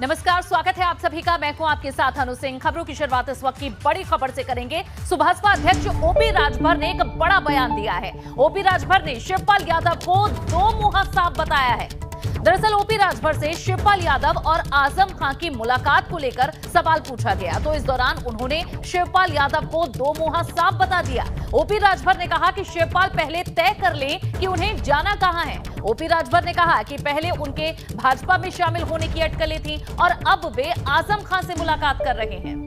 नमस्कार, स्वागत है आप सभी का। मैं हूं आपके साथ अनु सिंह। खबरों की शुरुआत इस वक्त की बड़ी खबर से करेंगे। भाजपा अध्यक्ष ओपी राजभर ने एक बड़ा बयान दिया है। ओपी राजभर ने शिवपाल यादव को दो मुंहा साफ बताया है। दरअसल ओपी राजभर से शिवपाल यादव और आजम खान की मुलाकात को लेकर सवाल पूछा गया, तो इस दौरान उन्होंने शिवपाल यादव को दो मुंहा साफ बता दिया। ओपी राजभर ने कहा कि शिवपाल पहले तय कर लें कि उन्हें जाना कहां है। ओपी राजभर ने कहा कि पहले उनके भाजपा में शामिल होने की अटकलें थी और अब वे आजम खान से मुलाकात कर रहे हैं।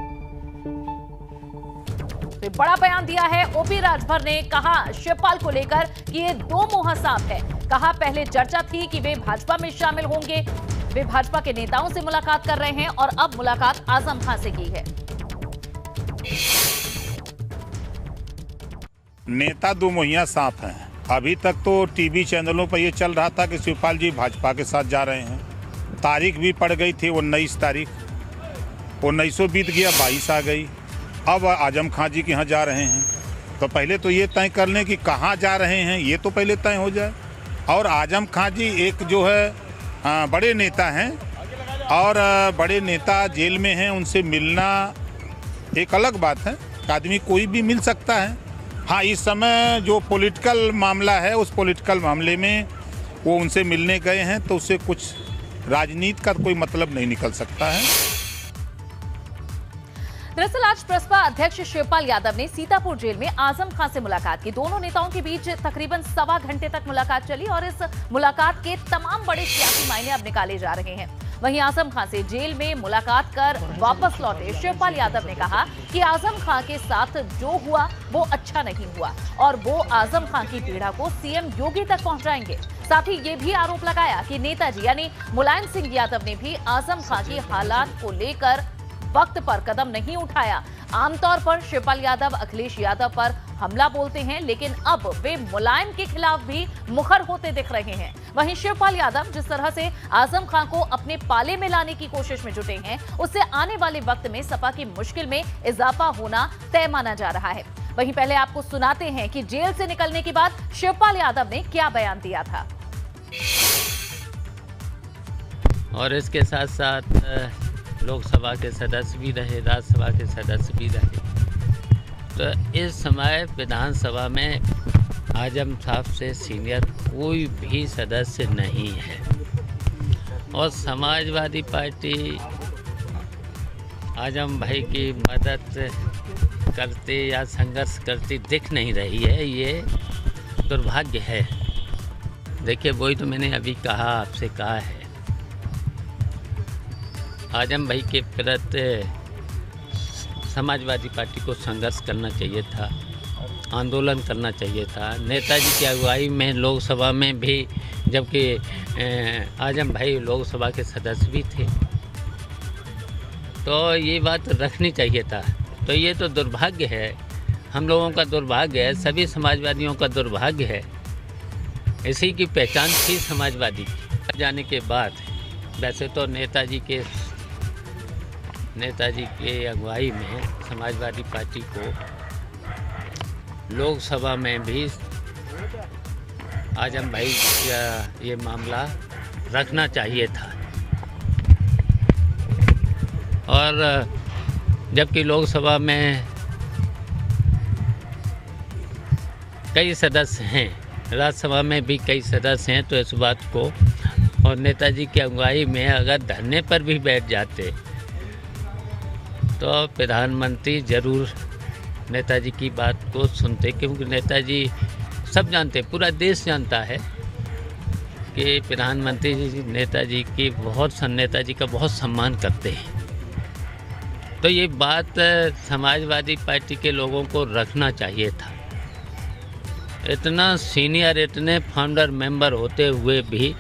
तो बड़ा बयान दिया है ओपी राजभर ने। कहा शिवपाल को लेकर कि ये दो मुंहा साफ है। कहा पहले चर्चा थी कि वे भाजपा में शामिल होंगे, वे भाजपा के नेताओं से मुलाकात कर रहे हैं और अब मुलाकात आजम खान से की है। नेता दो मुहैया साफ हैं। अभी तक तो टीवी चैनलों पर यह चल रहा था कि शिवपाल जी भाजपा के साथ जा रहे हैं। तारीख भी पड़ गई थी 19 तारीख, 1900 बीत गया, 22 आ गई। अब आजम खान जी के यहाँ जा रहे हैं, तो पहले तो ये तय कर लें कि कहाँ जा रहे हैं, ये तो पहले तय हो जाए। और आजम खान जी एक जो है बड़े नेता हैं और बड़े नेता जेल में हैं, उनसे मिलना एक अलग बात है। आदमी कोई भी मिल सकता है। हाँ, इस समय जो पॉलिटिकल मामला है, उस पॉलिटिकल मामले में वो उनसे मिलने गए हैं, तो उससे कुछ राजनीति का कोई मतलब नहीं निकल सकता है। दरअसल आज प्रसपा अध्यक्ष शिवपाल यादव ने सीतापुर जेल में आजम खान से मुलाकात की। दोनों नेताओं के बीच तकरीबन सवा घंटे तक मुलाकात चली और इस मुलाकात के तमाम बड़े सियासी मायने अब निकाले जा रहे हैं। वहीं आजम खान से जेल में मुलाकात कर वापस लौटे शिवपाल यादव ने कहा कि आजम खान के साथ जो हुआ वो अच्छा नहीं हुआ और वो आजम खान की पीड़ा को सीएम योगी तक पहुंचाएंगे। साथ ही ये भी आरोप लगाया कि नेताजी यानी मुलायम सिंह यादव ने भी आजम खान की हालात को लेकर वक्त पर कदम नहीं उठाया। आमतौर पर शिवपाल यादव अखिलेश यादव पर हमला बोलते हैं, लेकिन अब वे मुलायम के खिलाफ भी मुखर होते दिख रहे हैं। वहीं शिवपाल यादव जिस तरह से आजम खान को अपने पाले में लाने की कोशिश में जुटे हैं, उससे आने वाले वक्त में सपा की मुश्किल में इजाफा होना तय माना जा रहा है। वहीं पहले आपको सुनाते हैं कि जेल से निकलने के बाद शिवपाल यादव ने क्या बयान दिया था। और इसके साथ साथ लोकसभा के सदस्य भी रहे, राज्यसभा के सदस्य भी रहे। तो इस समय विधानसभा में आजम साहब से सीनियर कोई भी सदस्य नहीं है और समाजवादी पार्टी आजम भाई की मदद करते या संघर्ष करती दिख नहीं रही है। ये दुर्भाग्य है। देखिए, वही तो मैंने अभी कहा, आपसे कहा है, आजम भाई के प्रति समाजवादी पार्टी को संघर्ष करना चाहिए था, आंदोलन करना चाहिए था। नेताजी की अगुवाई में लोकसभा में भी, जबकि आजम भाई लोकसभा के सदस्य भी थे, तो ये बात रखनी चाहिए था। तो ये तो दुर्भाग्य है, हम लोगों का दुर्भाग्य है, सभी समाजवादियों का दुर्भाग्य है। इसी की पहचान थी समाजवादी की। जाने के बाद वैसे तो नेताजी के अगुवाई में समाजवादी पार्टी को लोकसभा में भी आजम भाई का ये मामला रखना चाहिए था। और जबकि लोकसभा में कई सदस्य हैं, राज्यसभा में भी कई सदस्य हैं, तो इस बात को और नेताजी की अगुवाई में अगर धरने पर भी बैठ जाते तो प्रधानमंत्री जरूर नेताजी की बात को सुनते, क्योंकि नेताजी सब जानते, पूरा देश जानता है कि प्रधानमंत्री नेताजी का बहुत सम्मान करते हैं। तो ये बात समाजवादी पार्टी के लोगों को रखना चाहिए था। इतना सीनियर, इतने फाउंडर मेंबर होते हुए भी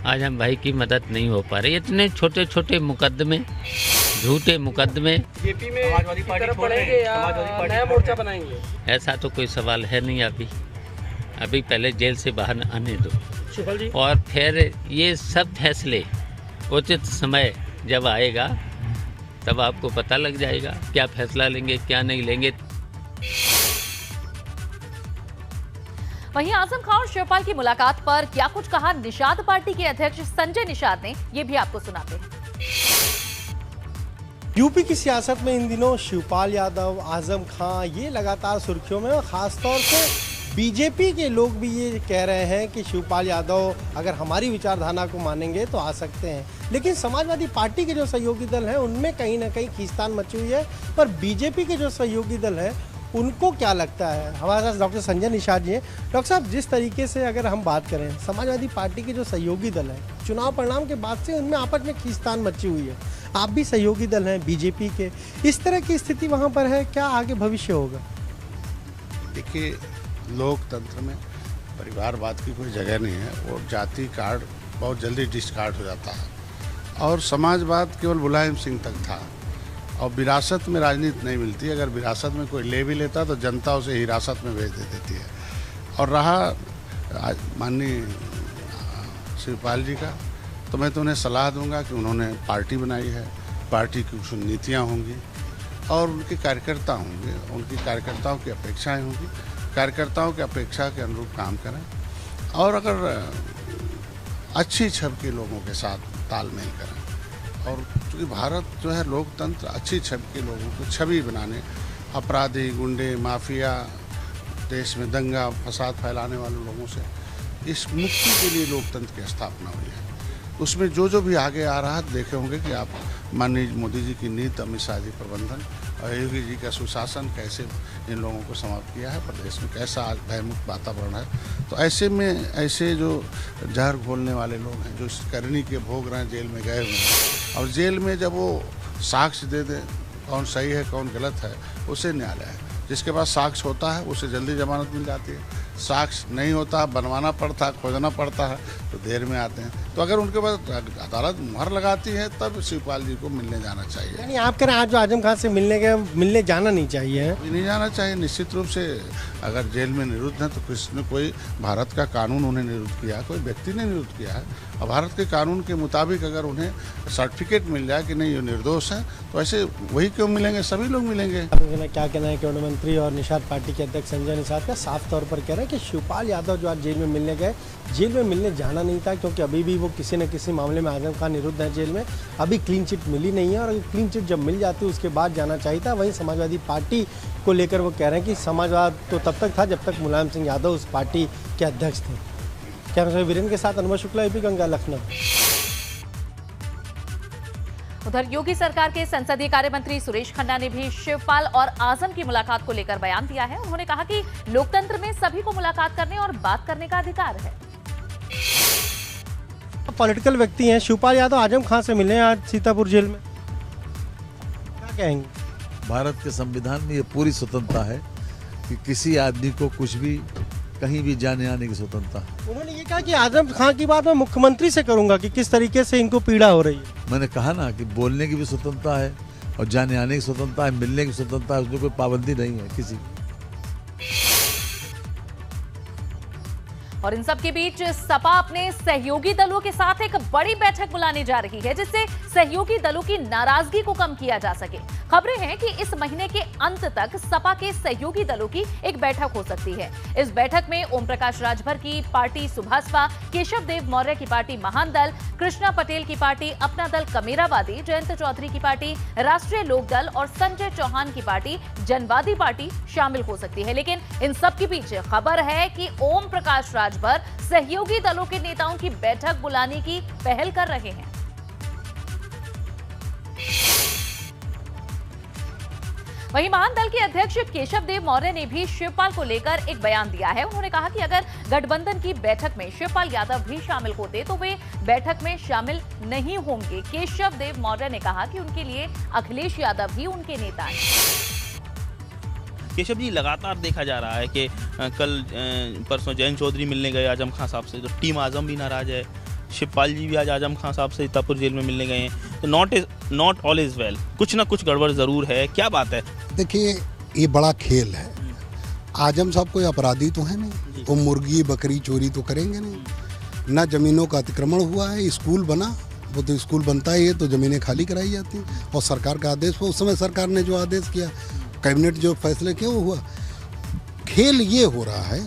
आजम भाई की मदद नहीं हो पा रही। इतने छोटे छोटे मुकदमे, झूठे मुकदमे, जेपी में समाजवादी पार्टी छोड़ेंगे या नया मोर्चा बनाएंगे, ऐसा तो कोई सवाल है नहीं। अभी पहले जेल से बाहर आने दो और फिर ये सब फैसले उचित समय जब आएगा तब आपको पता लग जाएगा क्या फैसला लेंगे, क्या नहीं लेंगे। वहीं आजम खान और शिवपाल की मुलाकात पर क्या कुछ कहा निषाद पार्टी के अध्यक्ष संजय निषाद ने, ये भी आपको सुनाते हैं। यूपी की सियासत में इन दिनों शिवपाल यादव, आजम खान ये लगातार सुर्खियों में, और खासतौर से बीजेपी के लोग भी ये कह रहे हैं कि शिवपाल यादव अगर हमारी विचारधारा को मानेंगे तो आ सकते हैं। लेकिन समाजवादी पार्टी के जो सहयोगी दल हैं उनमें कहीं ना कहीं खींचतान मची हुई है, पर बीजेपी के जो सहयोगी दल हैं उनको क्या लगता है। हमारे साथ डॉक्टर संजय निषाद जी हैं। डॉक्टर साहब, जिस तरीके से अगर हम बात करें समाजवादी पार्टी के जो सहयोगी दल हैं, चुनाव परिणाम के बाद से उनमें आपस में खींचतान मची हुई है। आप भी सहयोगी दल हैं बीजेपी के, इस तरह की स्थिति वहाँ पर है, क्या आगे भविष्य होगा? देखिए, लोकतंत्र में परिवारवाद की कोई जगह नहीं है, और जाति कार्ड बहुत जल्दी डिस्कार्ड हो जाता है, और समाजवाद केवल मुलायम सिंह तक था, और विरासत में राजनीति नहीं मिलती। अगर विरासत में कोई ले भी लेता तो जनता उसे हिरासत में भेज दे देती है। और रहा माननीय शिवपाल जी का, तो मैं तो उन्हें सलाह दूंगा कि उन्होंने पार्टी बनाई है, पार्टी की कुछ नीतियाँ होंगी और उनके कार्यकर्ता होंगे, उनकी कार्यकर्ताओं की अपेक्षाएं होंगी, कार्यकर्ताओं की अपेक्षा के अनुरूप काम करें, और अगर अच्छी छवि के लोगों के साथ तालमेल करें। और क्योंकि भारत जो है लोकतंत्र अच्छी छवि के लोगों को छवि बनाने, अपराधी, गुंडे, माफिया, देश में दंगा फसाद फैलाने वाले लोगों से इस मुक्ति के लिए लोकतंत्र की स्थापना हुई है। उसमें जो भी आगे आ रहा है देखे होंगे कि आप माननीय मोदी जी की नीति, अमित शाह जी प्रबंधन और योगी जी का सुशासन कैसे इन लोगों को समाप्त किया है, प्रदेश में कैसा आज भयमुक्त वातावरण है। तो ऐसे में ऐसे जो जहर घोलने वाले लोग हैं, जो करनी के भोग रहे हैं, जेल में गए हुए हैं, और जेल में जब वो साक्ष्य दे दें कौन सही है कौन गलत है, उसे न्यायालय है। जिसके पास साक्ष्य होता है उसे जल्दी जमानत मिल जाती है, साक्ष्य नहीं होता, बनवाना पड़ता है, खोजना पड़ता है, तो देर में आते हैं। तो अगर उनके पास अदालत मुहर लगाती है तब शिवपाल जी को मिलने जाना चाहिए। यानी आप कह रहे हैं आज जो आजम खान से मिलने जाना नहीं चाहिए? नहीं जाना चाहिए। निश्चित रूप से अगर जेल में निरुद्ध हैं तो किसने, कोई भारत का कानून उन्हें निरुद्ध किया, कोई व्यक्ति ने निरुद्ध किया है, और भारत के कानून के मुताबिक अगर उन्हें सर्टिफिकेट मिल जाए कि नहीं ये निर्दोष हैं, तो ऐसे वही क्यों मिलेंगे, सभी लोग मिलेंगे। क्या कहना है कैबिनेट मंत्री और निषाद पार्टी के अध्यक्ष संजय निषाद का साफ तौर पर कह रहे हैं कि शिवपाल यादव जो आज जेल में मिलने गए, जेल में मिलने जाना नहीं था, क्योंकि अभी भी वो किसी न किसी मामले में आजम खान निरुद्ध है जेल में, अभी क्लीन चिट मिली नहीं है, और अगर क्लीन चिट जब मिल जाती उसके बाद जाना चाहिए था। वहीं समाजवादी पार्टी को लेकर वो कह रहे हैं कि समाजवाद तो तब तक था जब तक मुलायम सिंह यादव उस पार्टी के अध्यक्ष थे। कैमरा वीरेंद्र के साथ अनुभव शुक्ला, एपी गंगा, लखनऊ। उधर योगी सरकार के संसदीय कार्य मंत्री सुरेश खन्ना ने भी शिवपाल और आजम की मुलाकात को लेकर बयान दिया है। उन्होंने कहा कि लोकतंत्र में सभी को मुलाकात करने और बात करने का अधिकार है। पॉलिटिकल व्यक्ति हैं, शिवपाल यादव आजम खान से मिले आज सीतापुर जेल में, क्या कहेंगे? भारत के संविधान में ये पूरी स्वतंत्रता है कि किसी आदमी को कुछ भी कहीं भी जाने आने की स्वतंत्रता। उन्होंने ये कहा कि आजम खान की बात मैं मुख्यमंत्री से करूंगा कि किस तरीके से इनको पीड़ा हो रही है। मैंने कहा ना कि बोलने की भी स्वतंत्रता है और जाने आने की स्वतंत्रता है, मिलने की स्वतंत्रता है, उसमें कोई पाबंदी नहीं है किसी। और इन सब के बीच सपा अपने सहयोगी दलों के साथ एक बड़ी बैठक बुलाने जा रही है, जिससे सहयोगी दलों की नाराजगी को कम किया जा सके। खबरें हैं कि इस महीने के अंत तक सपा के सहयोगी दलों की एक बैठक हो सकती है। इस बैठक में ओम प्रकाश राजभर की पार्टी सुभाषपा, केशव देव मौर्य की पार्टी महान दल, कृष्णा पटेल की पार्टी अपना दल कमेरावादी, जयंत चौधरी की पार्टी राष्ट्रीय लोक दल और संजय चौहान की पार्टी जनवादी पार्टी शामिल हो सकती है। लेकिन इन सब के पीछे खबर है कि ओम प्रकाश राजभर सहयोगी दलों के नेताओं की बैठक बुलाने की पहल कर रहे हैं। वहीं महान दल के अध्यक्ष केशव देव मौर्य ने भी शिवपाल को लेकर एक बयान दिया है। उन्होंने कहा कि अगर गठबंधन की बैठक में शिवपाल यादव भी शामिल होते तो वे बैठक में शामिल नहीं होंगे। केशव देव मौर्य ने कहा कि उनके लिए अखिलेश यादव ही उनके नेता हैं। केशव जी, लगातार देखा जा रहा है कि कल परसों जयंत चौधरी मिलने गए आजम खान साहब से, तो टीम आजम भी नाराज है। शिवपाल जी भी आज आजम खान साहब से सीतापुर जेल में मिलने गए हैं। तो नॉट ऑल इज वेल, कुछ ना कुछ गड़बड़ जरूर है। क्या बात है? देखिए, ये बड़ा खेल है। आजम साहब कोई अपराधी तो है नहीं, वो मुर्गी बकरी चोरी तो करेंगे नहीं। ना जमीनों का अतिक्रमण हुआ है, स्कूल बना, वो तो स्कूल बनता ही है तो ज़मीनें खाली कराई जाती हैं, और सरकार का आदेश हुआ। उस समय सरकार ने जो आदेश किया, कैबिनेट जो फैसले किया वो हुआ। खेल ये हो रहा है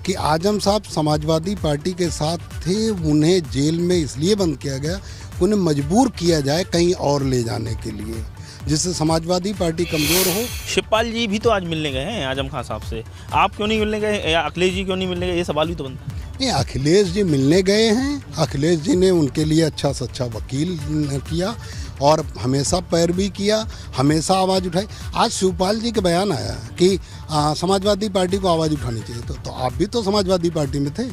कि आजम साहब समाजवादी पार्टी के साथ थे, उन्हें जेल में इसलिए बंद किया गया, उन्हें मजबूर किया जाए कहीं और ले जाने के लिए, जिससे समाजवादी पार्टी कमज़ोर हो। शिवपाल जी भी तो आज मिलने गए हैं आजम खान साहब से, आप क्यों नहीं मिलने गए या अखिलेश जी क्यों नहीं मिलने गए, ये सवाल भी तो बनता है। नहीं, अखिलेश जी मिलने गए हैं, अखिलेश जी ने उनके लिए अच्छा से अच्छा वकील किया और हमेशा पैरवी किया, हमेशा आवाज़ उठाई। आज शिवपाल जी का बयान आया कि समाजवादी पार्टी को आवाज़ उठानी चाहिए, तो आप भी तो समाजवादी पार्टी में थे,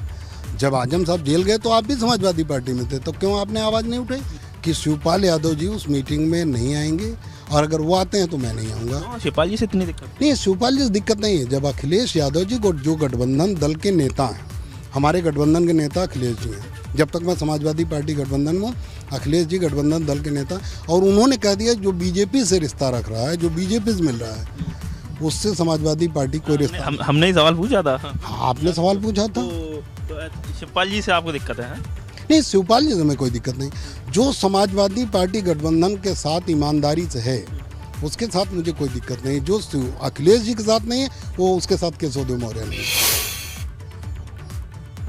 जब आजम साहब जेल गए तो आप भी समाजवादी पार्टी में थे, तो क्यों आपने आवाज़ नहीं उठाई कि शिवपाल यादव जी उस मीटिंग में नहीं आएंगे और अगर वो आते हैं तो मैं नहीं आऊँगा। शिवपाल जी से इतनी दिक्कत नहीं, शिवपाल जी से दिक्कत नहीं है। जब अखिलेश यादव जी को, जो गठबंधन दल के नेता हैं, हमारे गठबंधन के नेता अखिलेश जी हैं, जब तक मैं समाजवादी पार्टी गठबंधन में, अखिलेश जी गठबंधन दल के नेता, और उन्होंने कह दिया जो बीजेपी से रिश्ता रख रहा है, जो बीजेपी से मिल रहा है, उससे समाजवादी पार्टी कोई रिश्ता। हमने ही सवाल पूछा था। हाँ, आपने सवाल पूछा था। तो शिवपाल जी से आपको दिक्कत है? नहीं, शिवपाल जी से हमें कोई दिक्कत नहीं। जो समाजवादी पार्टी गठबंधन के साथ ईमानदारी से है, उसके साथ मुझे कोई दिक्कत नहीं। जो अखिलेश जी के साथ नहीं है, वो उसके साथ केशवदेव मौर्य नहीं है।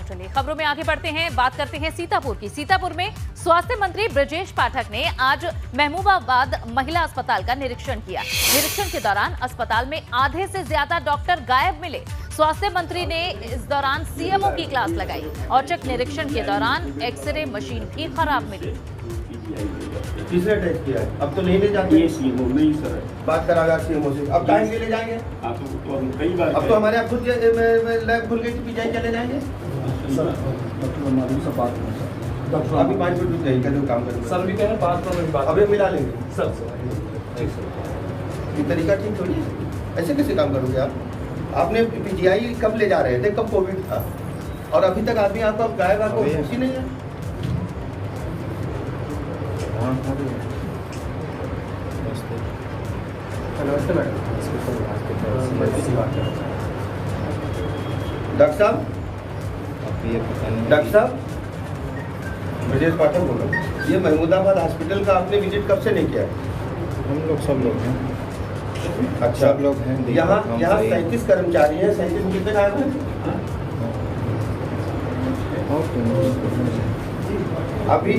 चलिए खबरों में आगे बढ़ते हैं, बात करते हैं सीतापुर की। सीतापुर में स्वास्थ्य मंत्री ब्रजेश पाठक ने आज महबूबाबाद महिला अस्पताल का निरीक्षण किया। निरीक्षण के दौरान अस्पताल में आधे से ज्यादा डॉक्टर गायब मिले। स्वास्थ्य मंत्री ने इस दौरान सीएमओ की क्लास लगाई। औचक निरीक्षण के दौरान एक्सरे मशीन भी खराब मिली। तीसरा टेस्ट किया है, अब तो नहीं ले जाते। ये सीएमओ नहीं सर, बात करागा सीएमओ से। अब टाइम ले जाएंगे, कई बार अब तो हमारे यहाँ खुद लैब खुल गई, पीछे चले जाएंगे सर। सब बात अभी 5 मिनट रुक जाइए, कैसे काम करेंगे सर? भी कह रहे हैं बात करो, बात अभी मिला लेंगे सर। ये तरीका ठीक थोड़ी है, ऐसे कैसे काम करोगे आप? आपने पीजीआई कब ले जा रहे थे, कब कोविड था, और अभी तक आदमी आपको अब गायब, आपको खुशी नहीं है? नमस्ते मैडम। डॉक्टर साहब, डॉक्टर साहब ब्रजेश पाठक बोल रहा हूँ। ये महमूदाबाद हॉस्पिटल का आपने विजिट कब से नहीं किया? हम लोग सब लोग हैं। अच्छा, सब लोग हैं। यहाँ 37 कर्मचारी हैं, 37 कितने गायब हैं? अभी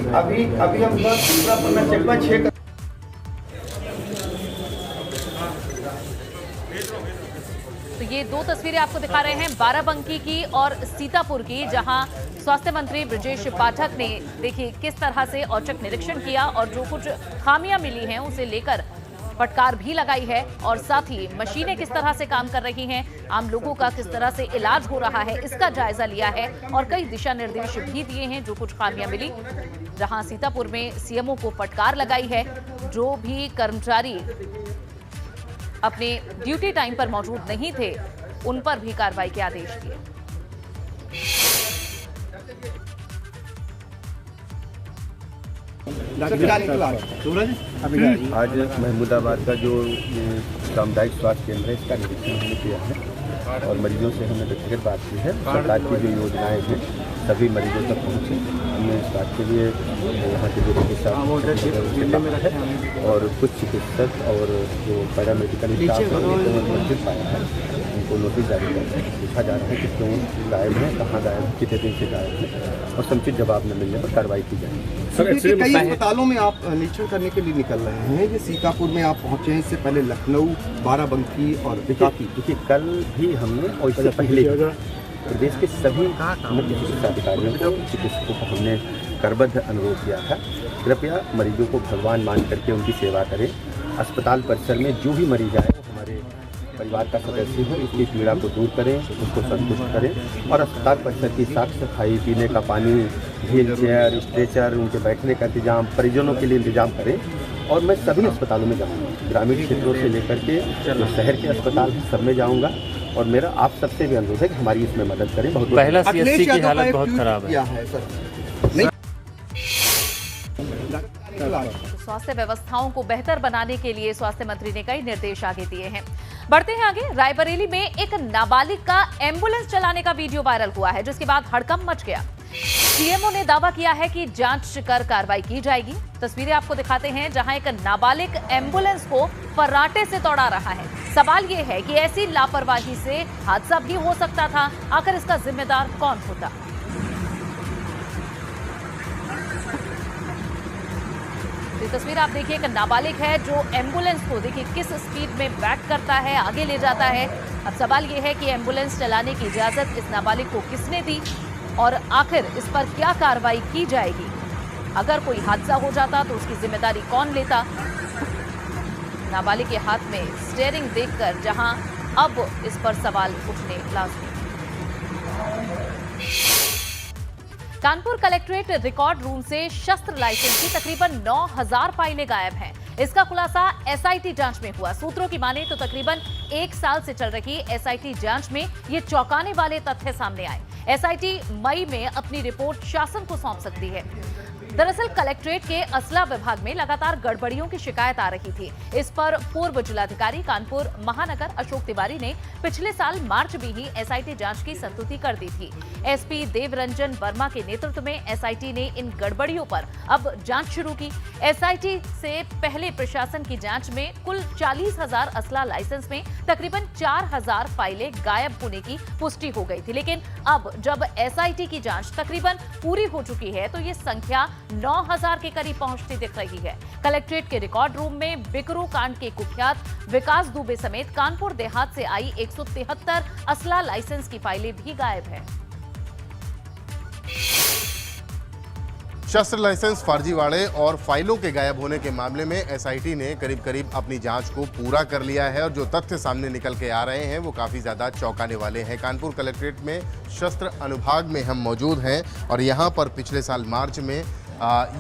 हम दूसरा पन्ना चेक में 6। तो ये दो तस्वीरें आपको दिखा रहे हैं, बाराबंकी की और सीतापुर की, जहां स्वास्थ्य मंत्री ब्रजेश पाठक ने देखिए किस तरह से औचक निरीक्षण किया और जो कुछ खामियां मिली हैं उसे लेकर फटकार भी लगाई है, और साथ ही मशीनें किस तरह से काम कर रही हैं, आम लोगों का किस तरह से इलाज हो रहा है, इसका जायजा लिया है और कई दिशा निर्देश भी दिए हैं जो कुछ खामियां मिली। जहां सीतापुर में सीएमओ को फटकार लगाई है, जो भी कर्मचारी अपने ड्यूटी टाइम पर मौजूद नहीं थे उन पर भी कार्रवाई के आदेश दिए। आज महमूदाबाद का जो सामुदायिक स्वास्थ्य केंद्र है, इसका निरीक्षण हमने किया है और मरीजों से हमने व्यक्तिगत बात की है। सरकार की जो योजनाएं हैं सभी मरीजों तक पहुँचे, हमने इस बात के लिए यहाँ के जो चिकित्सक है और कुछ चिकित्सक और जो पैरामेडिकल स्टाफ है उनको वंचित पाया है, उनको नोटिस जारी कर पूछा जा रहा है कि क्यों गायब है, कहाँ गायब है, कितने दिन से गायब है, और समुचित जवाब न मिलने पर कार्रवाई की जाएगी। कई अस्पतालों में आप निरीक्षण करने के लिए निकल रहे हैं, ये सीतापुर में आप पहुंचे हैं, इससे पहले लखनऊ, बाराबंकी और बिकाती। देखिए कल भी हमने और इससे पहले प्रदेश के सभी मुख्य चिकित्सा अधिकारियों को, चिकित्सकों को हमने करबद्ध अनुरोध किया था, कृपया मरीजों को भगवान मान करके उनकी सेवा करें। अस्पताल परिसर में जो भी मरीज आए वो हमारे परिवार का सदस्य हो, इसकी पीड़ा को दूर करें, उसको संतुष्ट करें और अस्पताल परिसर की साफ सफाई, पीने का पानी, व्हील चेयर, स्ट्रेचर, उनके बैठने का इंतजाम, परिजनों के लिए इंतजाम करें। और मैं सभी अस्पतालों में जाऊँगा, ग्रामीण क्षेत्रों से लेकर के जो शहर के अस्पताल सब में जाऊँगा और मेरा आप सबसे भी अनुरोध है कि हमारी इसमें मदद करें। बहुत पहला सीएससी की हालत बहुत खराब है स्वास्थ्य व्यवस्थाओं को बेहतर बनाने के लिए स्वास्थ्य मंत्री ने कई निर्देश आगे दिए हैं। बढ़ते हैं आगे। रायबरेली में एक नाबालिग का एम्बुलेंस चलाने का वीडियो वायरल हुआ है, जिसके बाद हड़कंप मच गया। सीएमओ ने दावा किया है कि जांच कर कार्रवाई की जाएगी। तस्वीरें आपको दिखाते हैं जहां एक नाबालिग एम्बुलेंस को फर्राटे से दौड़ा रहा है। सवाल यह है कि ऐसी लापरवाही से हादसा भी हो सकता था, आखिर इसका जिम्मेदार कौन होता। ये तस्वीर आप देखिए, एक नाबालिग है जो एम्बुलेंस को देखिए किस स्पीड में बैक करता है, आगे ले जाता है। अब सवाल यह है कि एम्बुलेंस चलाने की इजाजत इस नाबालिग को किसने दी और आखिर इस पर क्या कार्रवाई की जाएगी। अगर कोई हादसा हो जाता तो उसकी जिम्मेदारी कौन लेता। नाबालिग के हाथ में स्टीयरिंग देखकर जहां अब इस पर सवाल उठने लाजमी। कानपुर कलेक्ट्रेट रिकॉर्ड रूम से शस्त्र लाइसेंस की तकरीबन 9000 फाइलें गायब हैं। इसका खुलासा एसआईटी जांच में हुआ। सूत्रों की माने तो तकरीबन 1 साल से चल रही एसआईटी जांच में ये चौंकाने वाले तथ्य सामने आए। एसआईटी मई में अपनी रिपोर्ट शासन को सौंप सकती है। दरअसल कलेक्ट्रेट के असला विभाग में लगातार गड़बड़ियों की शिकायत आ रही थी। इस पर पूर्व जिलाधिकारी कानपुर महानगर अशोक तिवारी ने पिछले साल मार्च में ही एसआईटी जांच की संस्तुति कर दी थी। एसपी देवरंजन वर्मा के नेतृत्व में एसआईटी ने इन गड़बड़ियों पर अब जांच शुरू की। एसआईटी से पहले प्रशासन की जांच में कुल 40,000 असला लाइसेंस में तकरीबन 4,000 फाइलें गायब होने की पुष्टि हो गई थी। लेकिन अब जब एसआईटी की जांच तकरीबन पूरी हो चुकी है तो ये संख्या 9,000 के करीब पहुंचती दिख रही है। कलेक्ट्रेट के रिकॉर्ड रूम में बिकरू कांड के कुख्यात विकास दुबे समेत कानपुर देहात से आई 173 असला लाइसेंस की फाइलें भी गायब है। शस्त्र लाइसेंस फर्जीवाड़े और फाइलों के गायब होने के मामले में एसआईटी ने करीब करीब अपनी जांच को पूरा कर लिया है और जो तथ्य सामने निकल के आ रहे हैं वो काफ़ी ज़्यादा चौंकाने वाले हैं। कानपुर कलेक्ट्रेट में शस्त्र अनुभाग में हम मौजूद हैं और यहाँ पर पिछले साल मार्च में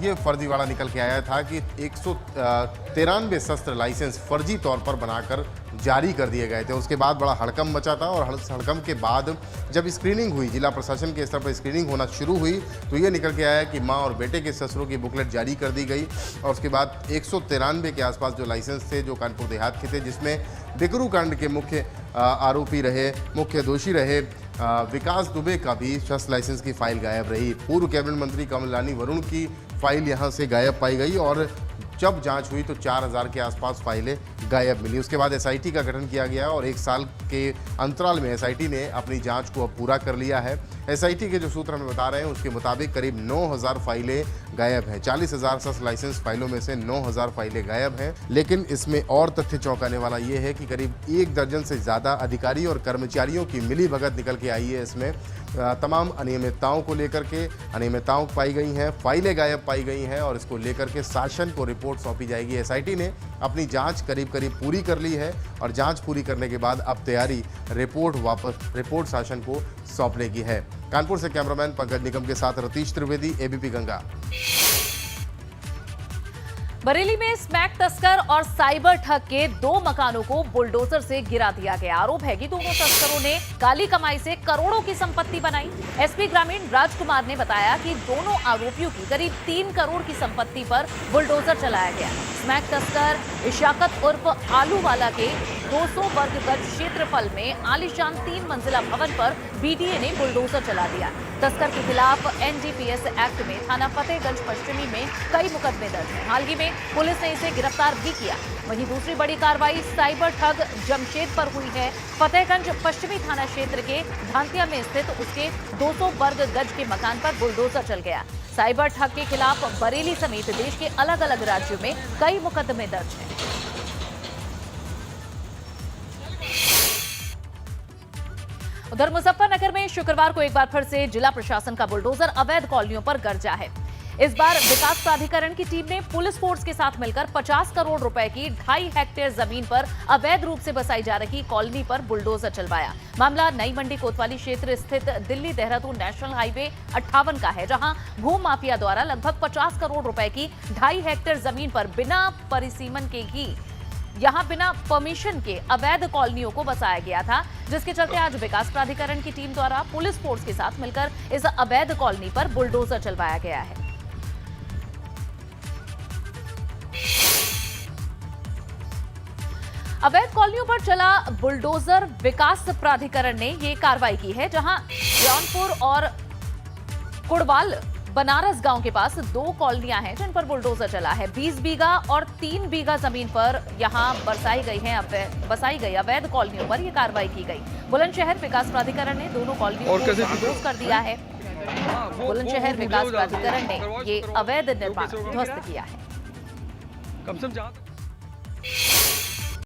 ये फर्जीवाड़ा निकल के आया था कि 193 शस्त्र लाइसेंस फर्जी तौर पर बनाकर जारी कर दिए गए थे। उसके बाद बड़ा हड़कंप मचा था और हड़कंप के बाद जब स्क्रीनिंग हुई, जिला प्रशासन के स्तर पर स्क्रीनिंग होना शुरू हुई तो ये निकल के आया कि मां और बेटे के शस्त्रों की बुकलेट जारी कर दी गई और उसके बाद 193 के आसपास जो लाइसेंस थे जो कानपुर देहात के थे, जिसमें बिकरू कांड के मुख्य आरोपी रहे, मुख्य दोषी रहे विकास दुबे का भी शस्त्र लाइसेंस की फाइल गायब रही। पूर्व कैबिनेट मंत्री कमल वरुण की फाइल यहां से गायब पाई गई और जब जांच हुई तो 4,000 के आसपास फाइलें गायब मिली। उसके बाद एसआईटी का गठन किया गया और 1 साल के अंतराल में एसआईटी ने अपनी जांच को अब पूरा कर लिया है। एसआईटी के जो सूत्र हमें बता रहे हैं उसके मुताबिक करीब 9,000 फाइलें गायब हैं। 40,000 शस्त्र लाइसेंस फाइलों में से 9,000 फाइलें गायब हैं। लेकिन इसमें और तथ्य चौंकाने वाला ये है कि करीब 1 दर्जन से ज़्यादा अधिकारी और कर्मचारियों की मिलीभगत निकल के आई है। इसमें तमाम अनियमितताओं को लेकर के अनियमितताओं पाई गई हैं, फाइलें गायब पाई गई हैं और इसको लेकर के शासन को रिपोर्ट सौंपी जाएगी। एसआईटी ने अपनी जांच करीब करीब पूरी कर ली है और जांच पूरी करने के बाद अब तैयारी रिपोर्ट शासन को सौंपने की है। कानपुर से कैमरामैन पंकज निगम के साथ रतीश त्रिवेदी, एबीपी गंगा। बरेली में स्मैक तस्कर और साइबर ठग के 2 मकानों को बुलडोजर से गिरा दिया गया। आरोप है कि दोनों तस्करों ने काली कमाई से करोड़ों की संपत्ति बनाई। एसपी ग्रामीण राजकुमार ने बताया कि दोनों आरोपियों की करीब 3 करोड़ की संपत्ति पर बुलडोजर चलाया गया। स्मैक तस्कर इशाकत उर्फ आलूवाला के 200 वर्ग गज क्षेत्रफल में आलीशान 3 मंजिला भवन पर बीडीए ने बुलडोजर चला दिया। तस्कर के खिलाफ एनडीपीएस एक्ट में थाना फतेहगंज पश्चिमी में कई मुकदमे दर्ज हैं। हाल ही में पुलिस ने इसे गिरफ्तार भी किया। वहीं दूसरी बड़ी कार्रवाई साइबर ठग जमशेद पर हुई है। फतेहगंज पश्चिमी थाना क्षेत्र के धांतिया में स्थित उसके 200 वर्ग गज के मकान पर बुलडोजर चल गया। साइबर ठग के खिलाफ बरेली समेत देश के अलग अलग राज्यों में कई मुकदमे दर्ज हैं। उधर मुजफ्फरनगर में शुक्रवार को एक बार फिर से जिला प्रशासन का बुलडोजर अवैध कॉलोनियों पर गरजा है। इस बार विकास प्राधिकरण की टीम ने पुलिस फोर्स के साथ मिलकर 50 करोड़ रुपए की 2.5 हेक्टेयर जमीन पर अवैध रूप से बसाई जा रही कॉलोनी पर बुलडोजर चलवाया। मामला नई मंडी कोतवाली क्षेत्र स्थित दिल्ली देहरादून नेशनल हाईवे 58 का है, जहां भूमि माफिया द्वारा लगभग 50 करोड़ रुपए की 2.5 हेक्टेयर जमीन पर बिना परिसीमन के ही यहां बिना परमिशन के अवैध कॉलोनियों को बसाया गया था, जिसके चलते आज विकास प्राधिकरण की टीम द्वारा पुलिस फोर्स के साथ मिलकर इस अवैध कॉलोनी पर बुलडोजर चलवाया गया है। अवैध कॉलोनियों पर चला बुलडोजर विकास प्राधिकरण ने ये कार्रवाई की है, जहां जौनपुर और कुड़वाल बनारस गांव के पास 2 कॉलोनियां हैं जिन पर बुलडोजर चला है। 20 बीघा और 3 बीघा जमीन पर यहां बसाई गई अवैध कॉलोनियों पर यह कार्रवाई की गई। बुलंदशहर विकास प्राधिकरण ने दोनों कॉलोनियों को ध्वस्त कर दिया है। बुलंदशहर विकास प्राधिकरण ने ये अवैध निर्माण ध्वस्त किया है।